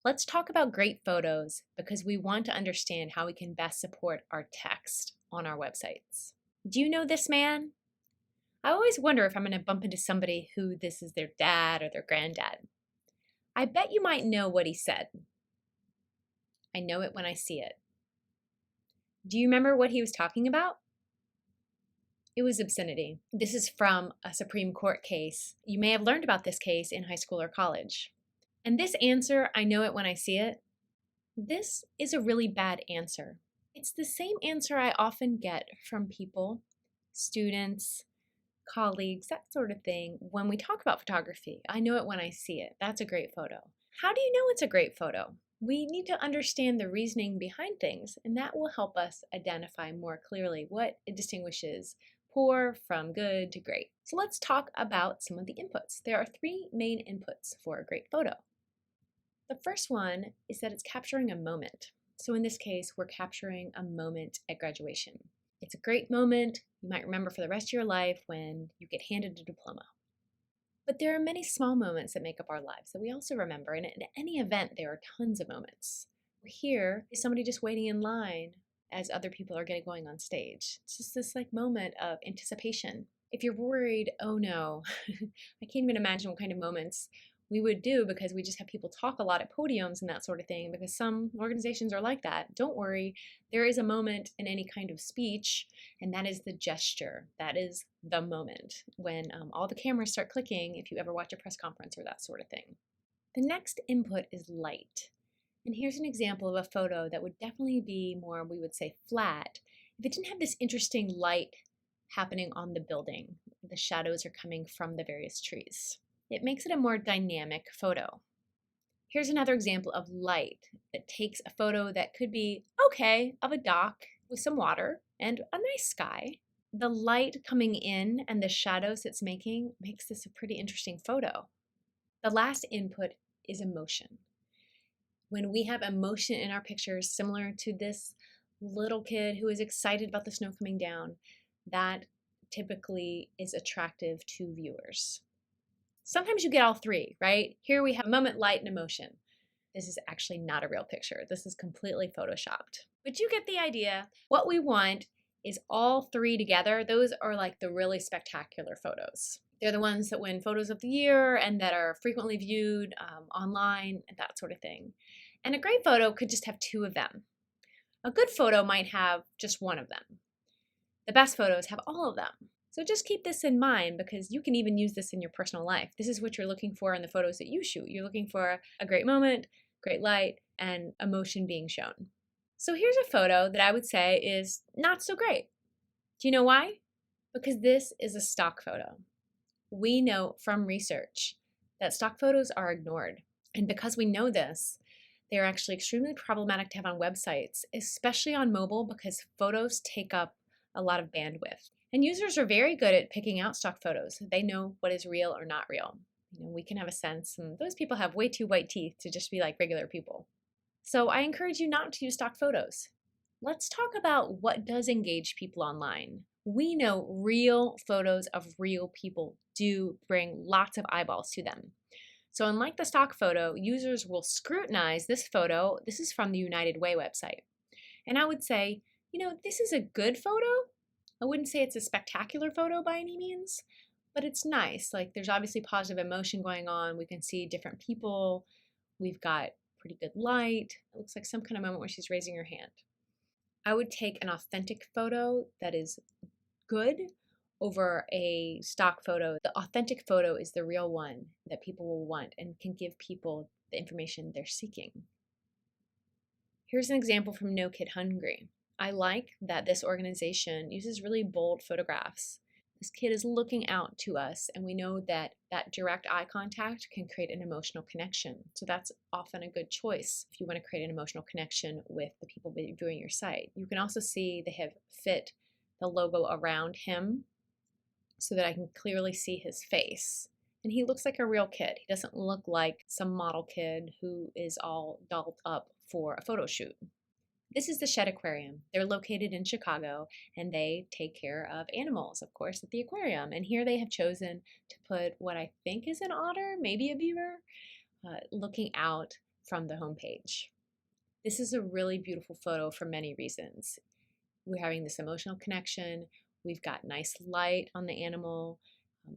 Let's talk about great photos because we want to understand how we can best support our text on our websites. Do you know this man? I always wonder if I'm going to bump into somebody who this is their dad or their granddad. I bet you might know what he said. I know it when I see it. Do you remember what he was talking about? It was obscenity. This is from a Supreme Court case. You may have learned about this case in high school or college. And this answer, I know it when I see it, this is a really bad answer. It's the same answer I often get from people, students, colleagues, that sort of thing, when we talk about photography. I know it when I see it. That's a great photo. How do you know it's a great photo? We need to understand the reasoning behind things, and that will help us identify more clearly what distinguishes poor from good to great. So let's talk about some of the inputs. There are three main inputs for a great photo. The first one is that it's capturing a moment. So in this case, we're capturing a moment at graduation. It's a great moment you might remember for the rest of your life when you get handed a diploma. But there are many small moments that make up our lives that we also remember, and at any event, there are tons of moments. Here is somebody just waiting in line as other people are getting going on stage. It's just this moment of anticipation. If you're worried, oh no, I can't even imagine what kind of moments we would do because we just have people talk a lot at podiums and that sort of thing because some organizations are like that. Don't worry, there is a moment in any kind of speech, and that is the gesture. That is the moment when all the cameras start clicking if you ever watch a press conference or that sort of thing. The next input is light. And here's an example of a photo that would definitely be more, we would say, flat if it didn't have this interesting light happening on the building. The shadows are coming from the various trees. It makes it a more dynamic photo. Here's another example of light that takes a photo that could be okay of a dock with some water and a nice sky. The light coming in and the shadows it's making makes this a pretty interesting photo. The last input is emotion. When we have emotion in our pictures, similar to this little kid who is excited about the snow coming down, that typically is attractive to viewers. Sometimes you get all three, right? Here we have moment, light, and emotion. This is actually not a real picture. This is completely photoshopped. But you get the idea. What we want is all three together. Those are like the really spectacular photos. They're the ones that win photos of the year and that are frequently viewed online and that sort of thing. And a great photo could just have two of them. A good photo might have just one of them. The best photos have all of them. So just keep this in mind because you can even use this in your personal life. This is what you're looking for in the photos that you shoot. You're looking for a great moment, great light, and emotion being shown. So here's a photo that I would say is not so great. Do you know why? Because this is a stock photo. We know from research that stock photos are ignored. And because we know this, they're actually extremely problematic to have on websites, especially on mobile because photos take up a lot of bandwidth. And users are very good at picking out stock photos. They know what is real or not real. We can have a sense, and those people have way too white teeth to just be like regular people. So I encourage you not to use stock photos. Let's talk about what does engage people online. We know real photos of real people do bring lots of eyeballs to them. So unlike the stock photo, users will scrutinize this photo. This is from the United Way website. And I would say, this is a good photo. I wouldn't say it's a spectacular photo by any means, but it's nice. Like there's obviously positive emotion going on. We can see different people. We've got pretty good light. It looks like some kind of moment where she's raising her hand. I would take an authentic photo that is good over a stock photo. The authentic photo is the real one that people will want and can give people the information they're seeking. Here's an example from No Kid Hungry. I like that this organization uses really bold photographs. This kid is looking out to us, and we know that that direct eye contact can create an emotional connection. So that's often a good choice if you want to create an emotional connection with the people viewing your site. You can also see they have fit the logo around him so that I can clearly see his face. And he looks like a real kid. He doesn't look like some model kid who is all dolled up for a photo shoot. This is the Shed Aquarium. They're located in Chicago, and they take care of animals, of course, at the aquarium. And here they have chosen to put what I think is an otter, maybe a beaver, looking out from the homepage. This is a really beautiful photo for many reasons. We're having this emotional connection. We've got nice light on the animal.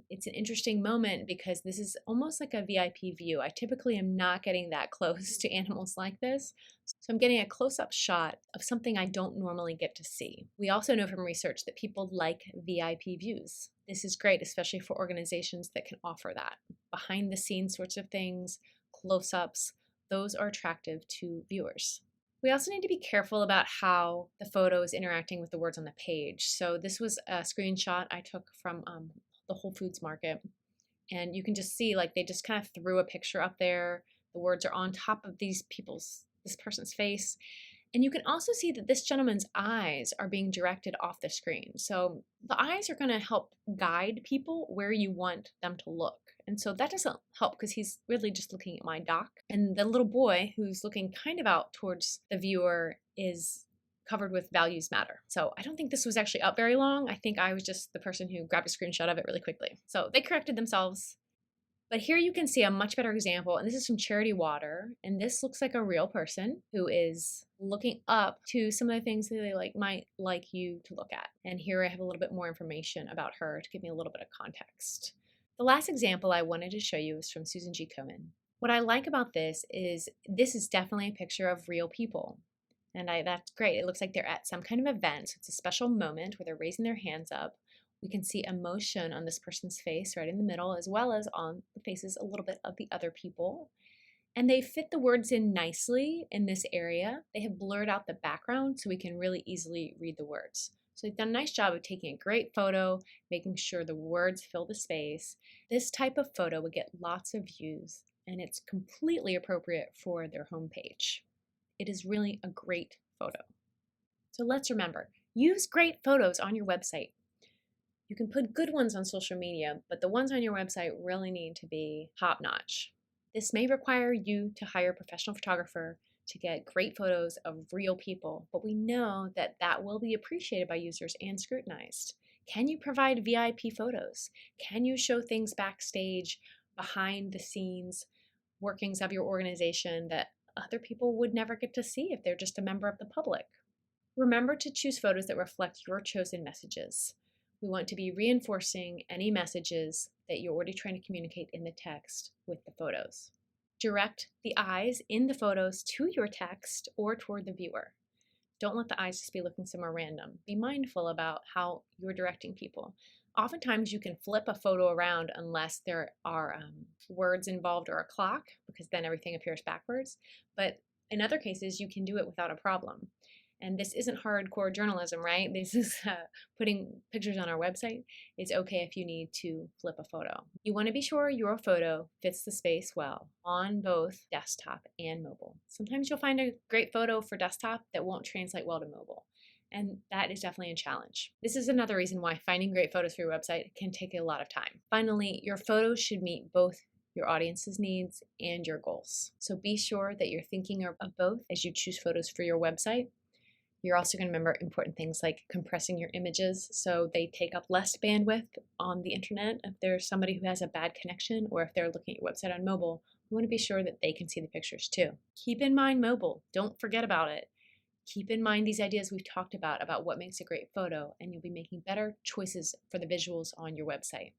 It's an interesting moment because this is almost like a VIP view. I typically am not getting that close to animals like this. So I'm getting a close-up shot of something I don't normally get to see. We also know from research that people like VIP views. This is great, especially for organizations that can offer that. Behind the scenes sorts of things, close-ups, those are attractive to viewers. We also need to be careful about how the photo is interacting with the words on the page. So this was a screenshot I took from the Whole Foods market. And you can just see like they just kind of threw a picture up there. The words are on top of this person's face. And you can also see that this gentleman's eyes are being directed off the screen. So the eyes are going to help guide people where you want them to look. And so that doesn't help because he's really just looking at my dock. And the little boy who's looking kind of out towards the viewer is covered with values matter. So I don't think this was actually up very long. I think I was just the person who grabbed a screenshot of it really quickly. So they corrected themselves. But here you can see a much better example, and this is from Charity Water, and this looks like a real person who is looking up to some of the things that they might like you to look at. And here I have a little bit more information about her to give me a little bit of context. The last example I wanted to show you is from Susan G. Komen. What I like about this is definitely a picture of real people. And that's great. It looks like they're at some kind of event. So it's a special moment where they're raising their hands up. We can see emotion on this person's face right in the middle, as well as on the faces a little bit of the other people. And they fit the words in nicely in this area. They have blurred out the background so we can really easily read the words. So they've done a nice job of taking a great photo, making sure the words fill the space. This type of photo would get lots of views, and it's completely appropriate for their homepage. It is really a great photo. So let's remember, use great photos on your website. You can put good ones on social media, but the ones on your website really need to be top-notch. This may require you to hire a professional photographer to get great photos of real people, but we know that that will be appreciated by users and scrutinized. Can you provide VIP photos? Can you show things backstage, behind the scenes, workings of your organization that other people would never get to see if they're just a member of the public? Remember to choose photos that reflect your chosen messages. We want to be reinforcing any messages that you're already trying to communicate in the text with the photos. Direct the eyes in the photos to your text or toward the viewer. Don't let the eyes just be looking somewhere random. Be mindful about how you're directing people. Oftentimes you can flip a photo around unless there are words involved or a clock, because then everything appears backwards. But in other cases, you can do it without a problem. And this isn't hardcore journalism, right? This is putting pictures on our website. It's okay if you need to flip a photo. You want to be sure your photo fits the space well on both desktop and mobile. Sometimes you'll find a great photo for desktop that won't translate well to mobile. And that is definitely a challenge. This is another reason why finding great photos for your website can take a lot of time. Finally, your photos should meet both your audience's needs and your goals. So be sure that you're thinking of both as you choose photos for your website. You're also going to remember important things like compressing your images so they take up less bandwidth on the internet. If there's somebody who has a bad connection or if they're looking at your website on mobile, we want to be sure that they can see the pictures too. Keep in mind mobile. Don't forget about it. Keep in mind these ideas we've talked about what makes a great photo, and you'll be making better choices for the visuals on your website.